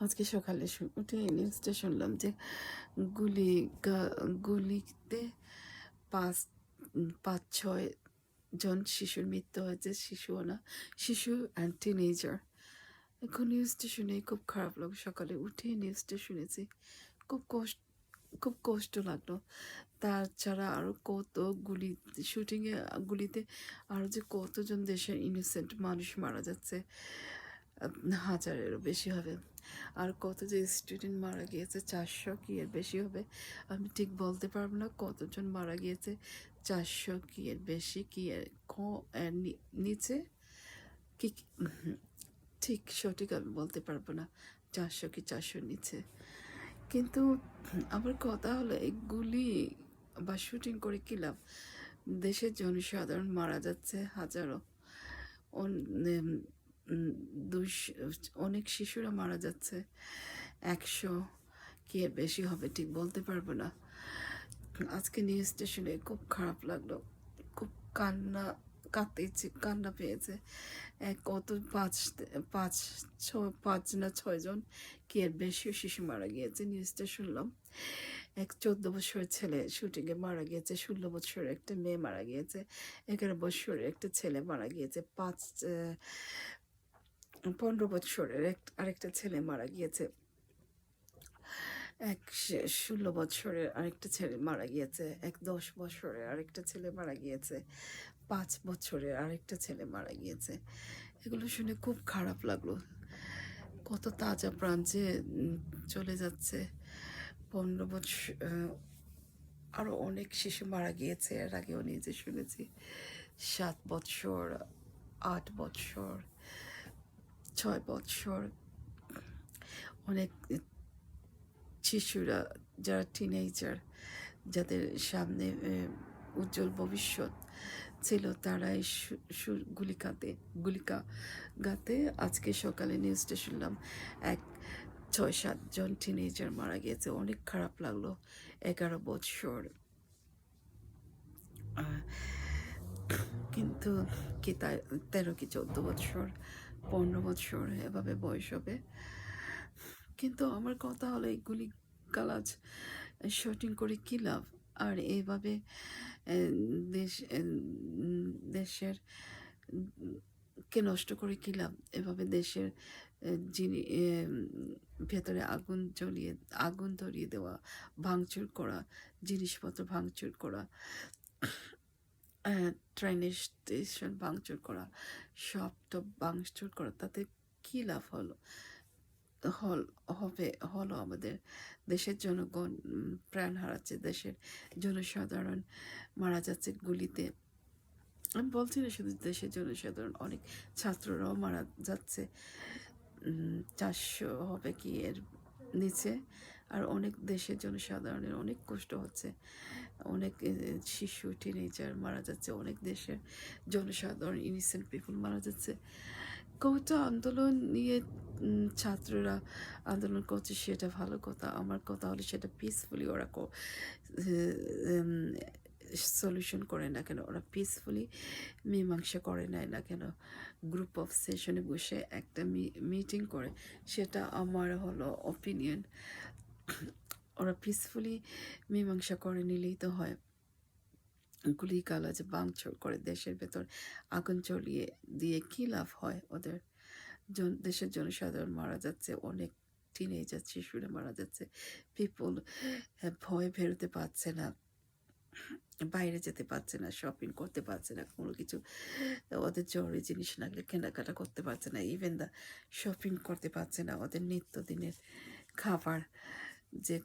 আজকে সকালে উঠে নিউজটা শুনলাম যে গুলিতে পাঁচ পাঁচ ছয় জন শিশুর মৃত্যু হয়েছে। শিশুও না, শিশু অ্যান্ড টিনেজার। এখন নিউজটা শুনে খুব খারাপ লাগলো। সকালে উঠে নিউজটা শুনেছি, খুব কষ্ট খুব কষ্ট লাগলো। তাছাড়া আরও কত গুলি শুটিংয়ে গুলিতে আরও যে কতজন দেশের ইনোসেন্ট মানুষ মারা যাচ্ছে, হাজারেরও বেশি হবে। আর কত যে স্টুডেন্ট মারা গিয়েছে, 400 কি এর বেশি হবে। আমি ঠিক বলতে পারবো না কতজন মারা গিয়েছে, 400 কি এর বেশি, কি এর এর নিচে, কি ঠিক সঠিক আমি বলতে পারবো না, 400 কি 400 নিচে। কিন্তু আমার কথা হলো, এই গুলি বা শুটিং করে কী লাভ? দেশের জনসাধারণ মারা যাচ্ছে হাজারো, অনেক শিশুরা মারা যাচ্ছে, 100 কি এর বেশি হবে ঠিক বলতে পারবো না। আজকে নিউজটা শুনে খুব খারাপ লাগলো, খুব কান্না পেয়েছে। কত পাঁচ না 6 জন কি এর বেশিও শিশু মারা গিয়েছে। নিউজটা শুনলাম, এক 14 বছরের ছেলে শুটিংয়ে মারা গিয়েছে, 16 বছরের একটা মেয়ে মারা গিয়েছে, 11 বছরের একটা ছেলে মারা গিয়েছে, 15 বছরের আরেকটা ছেলে মারা গিয়েছে, 16 বছরের আরেকটা ছেলে মারা গিয়েছে, 10 বছরের আরেকটা ছেলে মারা গিয়েছে, 5 বছরের আরেকটা ছেলে মারা গিয়েছে। এগুলো শুনে খুব খারাপ লাগলো। কত তাজা প্রাণ যে চলে যাচ্ছে। 15 বছর, আরও অনেক শিশু মারা গিয়েছে, এর আগেও নিজে শুনেছি। 7 বছর, 8 বছর, 6 বছর, অনেক শিশুরা যারা টিনেজার, যাদের সামনে উজ্জ্বল ভবিষ্যৎ ছিল, তারাই গুলিকাতে আজকে সকালে নিউজটা শুনলাম 6-7 জন টিনেজার মারা গিয়েছে। অনেক খারাপ লাগলো। 11 বছর, কিন্তু কি 13 কি 14 বছর, 15 বছর এভাবে বয়স হবে। কিন্তু আমার কথা হলো, এইগুলি গালাজ শুটিং করে কী লাভ? আর এইভাবে দেশের কে নষ্ট করে কী লাভ? এভাবে দেশের যিনি ভেতরে আগুন ধরিয়ে দেওয়া, ভাঙচুর করা, জিনিসপত্র ভাঙচুর করা, ট্রেনের স্টেশন ভাঙচুর করা, সব তো ভাঙচুর করা, তাতে কী লাভ হলো? হলো আমাদের দেশের জনগণ প্রাণ হারাচ্ছে, দেশের জনসাধারণ মারা যাচ্ছে গুলিতে। আমি বলছি না শুধু দেশের জনসাধারণ, অনেক ছাত্ররাও মারা যাচ্ছে। 400 হবে কি এর নিচে। আর অনেক দেশের জনসাধারণের অনেক কষ্ট হচ্ছে, অনেক শিশু টিনেজার মারা যাচ্ছে, অনেক দেশের জনসাধারণ ইনিসেন্ট পিপুল মারা যাচ্ছে। কোটা আন্দোলন নিয়ে ছাত্ররা আন্দোলন করছে, সেটা ভালো কথা। আমার কথা হলো, সেটা পিসফুলি ওরা সলিউশন করে না কেন, ওরা পিসফুলি মীমাংসা করে নেয় না কেন, গ্রুপ অফ সেশনে বসে একটা মিটিং করে, সেটা আমার হলো অপিনিয়ন। ওরা পিসফুলি মীমাংসা করে নিলেই তো হয়। গুলি গালাজ ভাঙচুর করে দেশের ভেতর আগুন জ্বলিয়ে দিয়ে কী লাভ হয়? ওদের দেশের জনসাধারণ মারা যাচ্ছে, অনেক টিনেজার শিশুরা মারা যাচ্ছে, পিপল ভয় বেরোতে পারছে না, বাইরে যেতে পারছে না, শপিং করতে পারছে না, কোনো কিছু ওদের জরুরি জিনিস লাগলে কেনাকাটা করতে পারছে না, ইভেন দা শপিং করতে পারছে না। ওদের নিত্যদিনের খাবার যে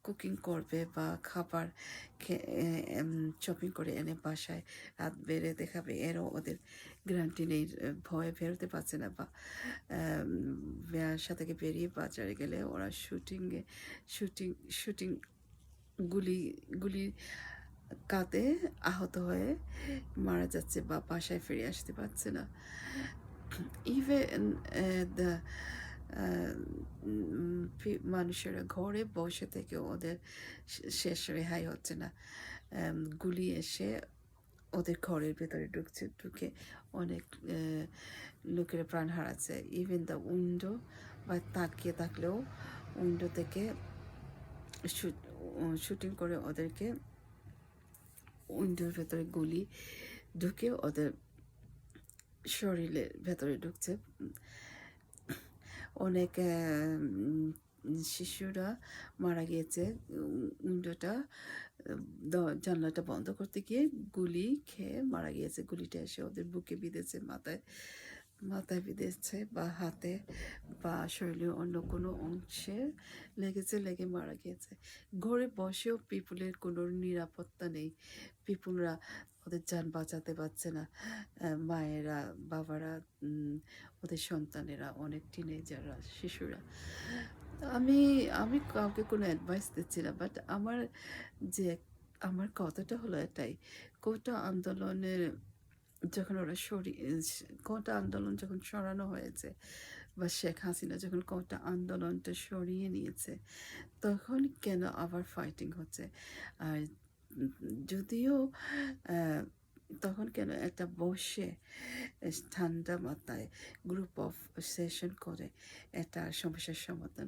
কুকিং করবে বা খাবার শপিং করে এনে বাসায় রাত বেড়ে দেখাবে, এরও ওদের গ্যারান্টি নেই। ভয়ে বেরোতে পারছে না, বা বাসা থেকে বেরিয়ে বাজারে গেলে ওরা শুটিং গুলি কাঁদে আহত হয়ে মারা যাচ্ছে, বা বাসায় ফিরে আসতে পারছে না। ইভেন দ্য মানুষেরা ঘরে বসে থেকে ওদের শেষ রেহাই হচ্ছে না। গুলি এসে ওদের ঘরের ভেতরে ঢুকে অনেক লোকেরা প্রাণ হারাচ্ছে। ইভেন দ্য উইন্ডো বা তাকিয়ে থাকলেও উইন্ডো থেকে শুটিং করে ওদেরকে উইন্ডোর ভেতরে গুলি ঢুকে ওদের শরীরের ভেতরে ঢুকছে। অনেক শিশুরা মারা গিয়েছে উইন্ডোটা জানলাটা বন্ধ করতে গিয়ে গুলি খেয়ে মারা গিয়েছে। গুলিটা এসে ওদের বুকে বিঁধেছে, মাথায় বিঁধেছে বা হাতে বা শরীরের অন্য কোনো অংশে লেগে মারা গিয়েছে। ঘরে বসেও পিপুলের কোনো নিরাপত্তা নেই। পিপুলরা ওদের যান বাঁচাতে পারছে না। মায়েরা, বাবারা, ওদের সন্তানেরা, অনেক টিনেজাররা, শিশুরা। আমি আমি কাউকে কোনো অ্যাডভাইস দিচ্ছি না, বাট আমার কথাটা হলো এটাই, কোটা আন্দোলনের যখন কোটা আন্দোলন যখন সরানো হয়েছে বা শেখ হাসিনা যখন কোটা আন্দোলনটা সরিয়ে নিয়েছে, তখন কেন আবার ফাইটিং হচ্ছে? আর যদিও তখন কেন একটা বসে ঠান্ডা মাথায় গ্রুপ অফ সেশন করে একটা সমস্যার সমাধান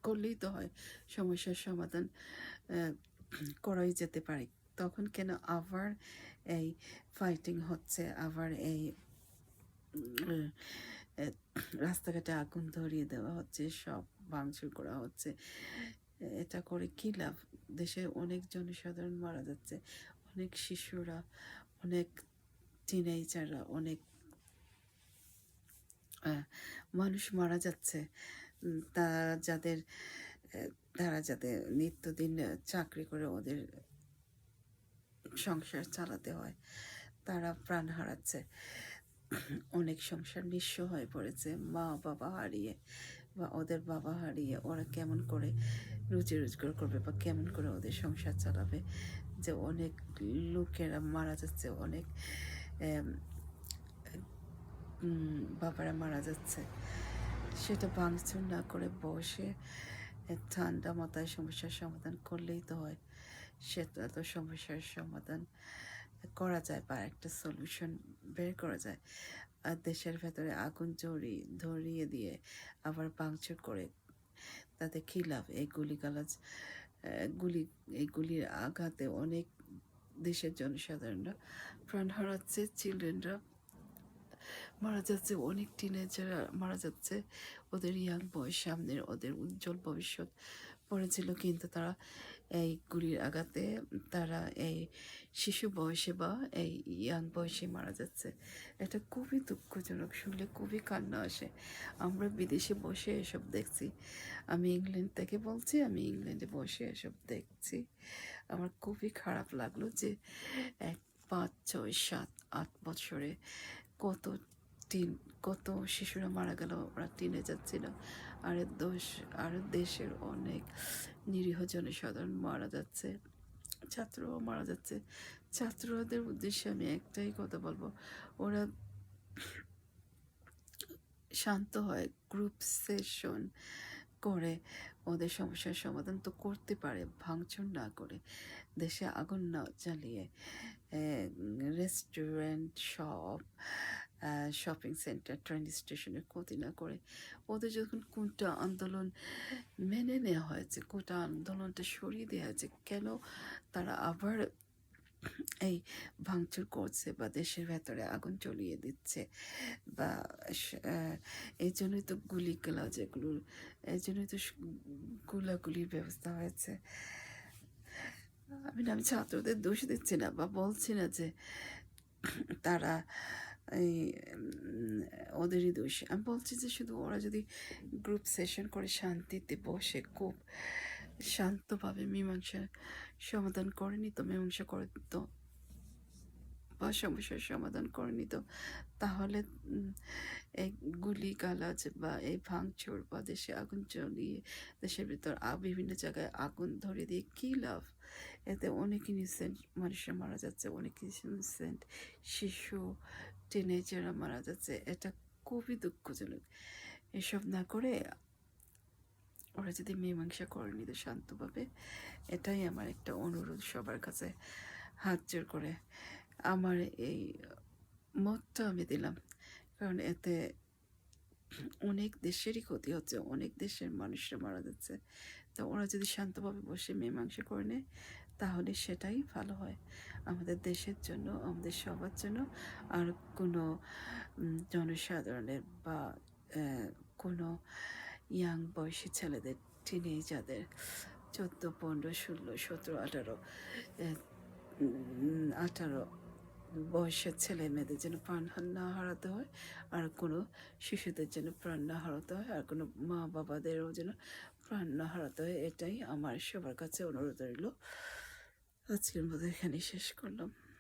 করলেই তো হয়, সমস্যার সমাধান করাই যেতে পারে। তখন কেন আবার এই ফাইটিং হচ্ছে, আবার এই রাস্তাঘাটে আগুন ধরিয়ে দেওয়া হচ্ছে, সব ভাঙচুর করা হচ্ছে? এটা করে কী লাভ? দেশে অনেক জনসাধারণ মারা যাচ্ছে, অনেক শিশুরা, অনেক টিনেজাররা, অনেক মানুষ মারা যাচ্ছে। তারা যাদের নিত্যদিন চাকরি করে ওদের সংসার চালাতে হয়, তারা প্রাণ হারাচ্ছে। অনেক সংসার নিঃস্ব হয়ে পড়েছে, মা বাবা হারিয়ে বা ওদের বাবা হারিয়ে ওরা কেমন করে রুজি রোজগার করবে বা কেমন করে ওদের সংসার চালাবে? যে অনেক লোকেরা মারা যাচ্ছে, অনেক বাবারা মারা যাচ্ছে। সেটা ভাঙচুর না করে বসে ঠান্ডা মাথায় সমস্যার সমাধান করলেই তো হয়। সেটা তো সমস্যার সমাধান করা যায় বা একটা সলিউশন বের করা যায়। আর দেশের ভেতরে আগুন ধরিয়ে দিয়ে আবার ভাঙচুর করে তাতে কী লাভ? এই গুলির আঘাতে অনেক দেশের জনসাধারণরা প্রাণ হারাচ্ছে, চিলড্রেনরা মারা যাচ্ছে, অনেক টিনেজাররা মারা যাচ্ছে। ওদের ইয়াং বয়স, সামনের ওদের উজ্জ্বল ভবিষ্যৎ পড়েছিল, কিন্তু তারা এই গুলির আঘাতে তারা এই শিশু বয়সে বা এই ইয়াং বয়সে মারা যাচ্ছে। এটা খুবই দুঃখজনক, শুনলে খুবই কান্না আসে। আমরা বিদেশে বসে এসব দেখছি। আমি ইংল্যান্ড থেকে বলছি, আমি ইংল্যান্ডে বসে এসব দেখছি। আমার খুবই খারাপ লাগলো যে 5, 6, 7, 8 বছরে কত কত শিশুরা মারা গেল, ওরা টিনেজার ছিল। আর দেশের অনেক নিরীহ জনসাধারণ মারা যাচ্ছে, ছাত্রও মারা যাচ্ছে। ছাত্রদের উদ্দেশ্যে আমি একটাই কথা বলবো, ওরা শান্ত হয়, গ্রুপ সেশন করে ওদের সমস্যার সমাধান তো করতে পারে, ভাঙচুর না করে, দেশে আগুন না জ্বালিয়ে, রেস্টুরেন্ট, শপিং সেন্টার, ট্রেন স্টেশনের ক্ষতি না করে। ওদের যখন কোটা আন্দোলন মেনে নেওয়া হয়েছে, কোটা আন্দোলনটা সরিয়ে দেওয়া হয়েছে, কেন তারা আবার এই ভাঙচুর করছে বা দেশের ভেতরে আগুন জ্বলিয়ে দিচ্ছে? বা এই জন্যই তো এই জন্যই তো গুলাগুলির ব্যবস্থা হয়েছে। আমি ছাত্রদের দোষ দিচ্ছি না বা বলছি না যে তারা এই ওদেরই দোষ। আমি বলছি যে শুধু ওরা যদি গ্রুপ সেশন করে শান্তিতে বসে খুব শান্তভাবে মীমাংসা সমাধান করে নিত, মীমাংসা করে দিত বা সমস্যার সমাধান করে নিত, তাহলে এই গুলিগালাজ বা এই ভাঙচুর বা দেশে আগুন জ্বলিয়ে দেশের ভিতর বিভিন্ন জায়গায় আগুন ধরিয়ে দিয়ে কী লাভ? এতে অনেক ইনোসেন্ট মানুষরা মারা যাচ্ছে, অনেক ইনোসেন্ট শিশু, টিনেজাররা মারা যাচ্ছে। এটা খুবই দুঃখজনক। এসব না করে ওরা যদি মীমাংসা করে নিত শান্তভাবে, এটাই আমার একটা অনুরোধ সবার কাছে, হাত জোর করে। আমার এই মতটা আমি দিলাম, কারণ এতে অনেক দেশেরই ক্ষতি হচ্ছে, অনেক দেশের মানুষরা মারা যাচ্ছে। তো ওরা যদি শান্তভাবে বসে মীমাংসা করে নেয় তাহলে সেটাই ভালো হয় আমাদের দেশের জন্য, আমাদের সবার জন্য। আর কোনো জনসাধারণের বা কোনো ইয়াং বয়সী ছেলেদের, টিনেজারদের 14, 15, 16, 17, 18, 18 বয়সের ছেলে মেয়েদের যেন প্রাণ না হারাতে হয়, আর কোনো শিশুদের যেন প্রাণ না হারাতে হয়, আর কোনো মা বাবাদেরও যেন প্রাণ না হারাতে হয়। এটাই আমার সবার কাছে অনুরোধ রইল। আজকের মতো এখানেই শেষ করলাম।